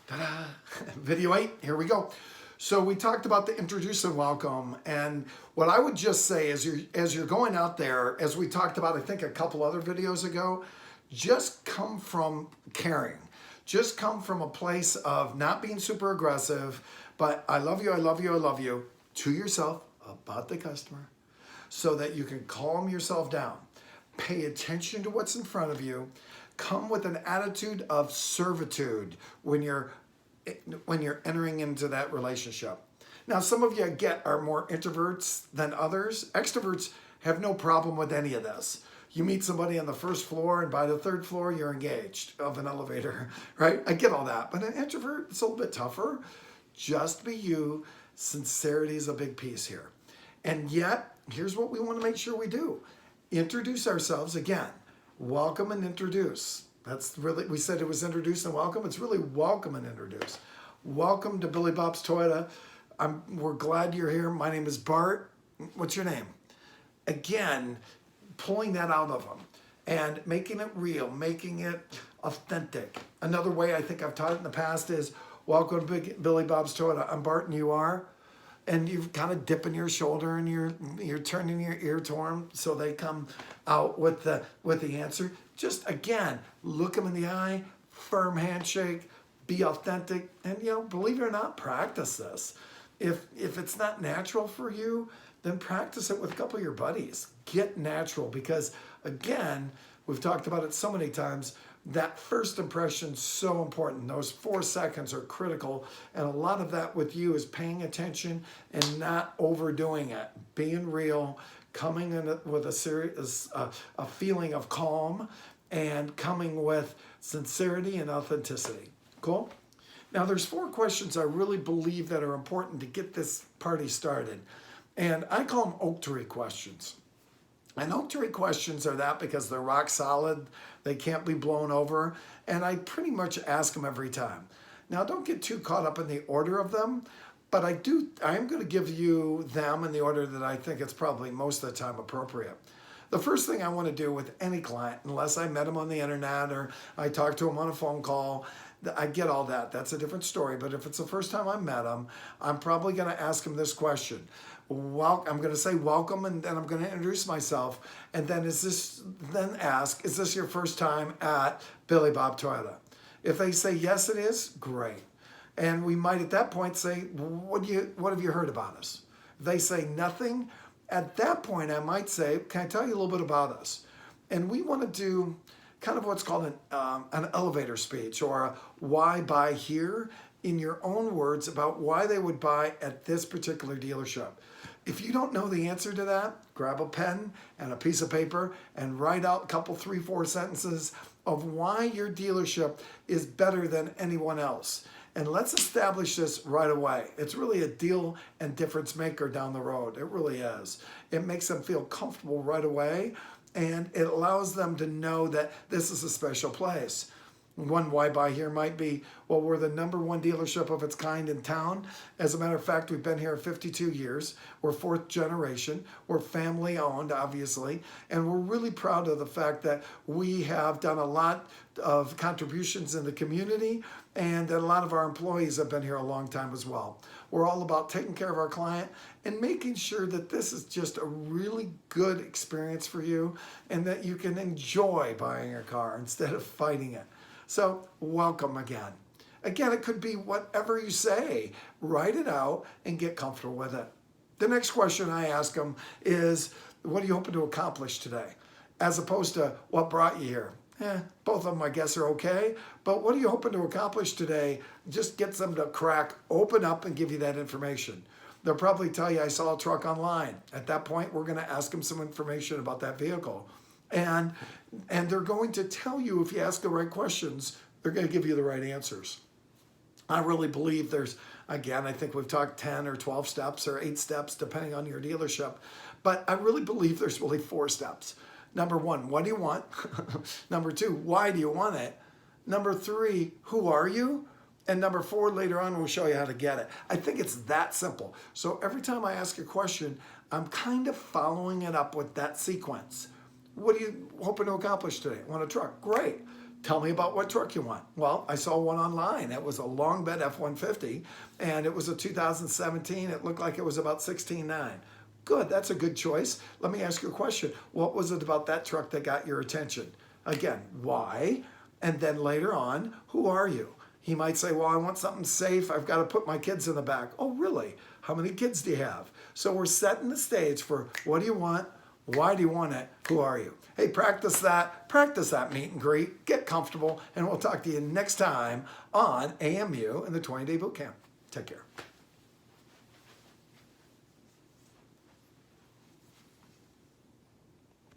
Ta-da! Video 8, here we go. So we talked about the introduce and welcome, and what I would just say is as you're going out there, as we talked about I think a couple other videos ago, just come from caring. Just come from a place of not being super aggressive, but I love you, I love you, I love you, to yourself about the customer, so that you can calm yourself down. Pay attention to what's in front of you. Come with an attitude of servitude when you're entering into that relationship. Now, some of you I get are more introverts than others. Extroverts have no problem with any of this. You meet somebody on the first floor, and by the third floor, you're engaged of an elevator, right? I get all that. But an introvert, it's a little bit tougher. Just be you. Sincerity is a big piece here. And yet, here's what we want to make sure we do. Introduce ourselves again. Welcome and introduce. That's really, we said it was introduce and welcome. It's really welcome and introduce. Welcome to Billy Bob's Toyota. We're glad you're here. My name is Bart. What's your name? Again, pulling that out of them and making it real, making it authentic. Another way I think I've taught it in the past is welcome to Billy Bob's Toyota. I'm Bart and you are. And you're kind of dipping your shoulder and you're turning your ear to them so they come out with the answer. Just again, look them in the eye, firm handshake, be authentic, and believe it or not, practice this. If it's not natural for you, then practice it with a couple of your buddies. Get natural, because again, we've talked about it so many times. That first impression is so important. Those 4 seconds are critical. And a lot of that with you is paying attention and not overdoing it. Being real, coming in with a feeling of calm, and coming with sincerity and authenticity. Cool? Now there's 4 questions I really believe that are important to get this party started. And I call them oak tree questions. And oak tree questions are that because they're rock solid, they can't be blown over, and I pretty much ask them every time. Now, don't get too caught up in the order of them, but I am going to give you them in the order that I think it's probably most of the time appropriate. The first thing I want to do with any client, unless I met them on the internet or I talked to them on a phone call, I get all that. That's a different story. But if it's the first time I met them, I'm probably going to ask them this question. I'm going to say welcome, and then I'm going to introduce myself, and then ask, is this your first time at Billy Bob Toyota? If they say yes, it is, great. And we might at that point say, what have you heard about us? If they say nothing, at that point I might say, can I tell you a little bit about us? And we want to do kind of what's called an elevator speech, or a why buy here, in your own words about why they would buy at this particular dealership. If you don't know the answer to that, grab a pen and a piece of paper and write out a couple, 3, 4 sentences of why your dealership is better than anyone else. And let's establish this right away. It's really a deal and difference maker down the road. It really is. It makes them feel comfortable right away, and it allows them to know that this is a special place. One why buy here might be, well, we're the #1 dealership of its kind in town. As a matter of fact, we've been here 52 years. We're 4th generation. We're family owned, obviously. And we're really proud of the fact that we have done a lot of contributions in the community, and that a lot of our employees have been here a long time as well. We're all about taking care of our client and making sure that this is just a really good experience for you, and that you can enjoy buying a car instead of fighting it. So welcome again. Again, it could be whatever you say. Write it out and get comfortable with it. The next question I ask them is, what are you hoping to accomplish today? As opposed to, what brought you here? Both of them, I guess, are okay. But what are you hoping to accomplish today? Just gets them to crack, open up, and give you that information. They'll probably tell you, I saw a truck online. At that point, we're going to ask them some information about that vehicle. And they're going to tell you, if you ask the right questions, they're going to give you the right answers. I really believe there's, again, I think we've talked 10 or 12 steps or 8 steps, depending on your dealership. But I really believe there's really 4 steps. Number 1, what do you want? Number 2, why do you want it? Number 3, who are you? And number 4, later on, we'll show you how to get it. I think it's that simple. So every time I ask a question, I'm kind of following it up with that sequence. What are you hoping to accomplish today? Want a truck? Great. Tell me about what truck you want. Well, I saw one online. It was a long bed F-150, and it was a 2017. It looked like it was about 16.9. Good, that's a good choice. Let me ask you a question. What was it about that truck that got your attention? Again, why? And then later on, who are you? He might say, well, I want something safe. I've got to put my kids in the back. Oh, really? How many kids do you have? So we're setting the stage for what do you want? Why do you want it? Who are you? Hey, practice that meet and greet, get comfortable, and we'll talk to you next time on AMU and the 20-Day Bootcamp. Take care.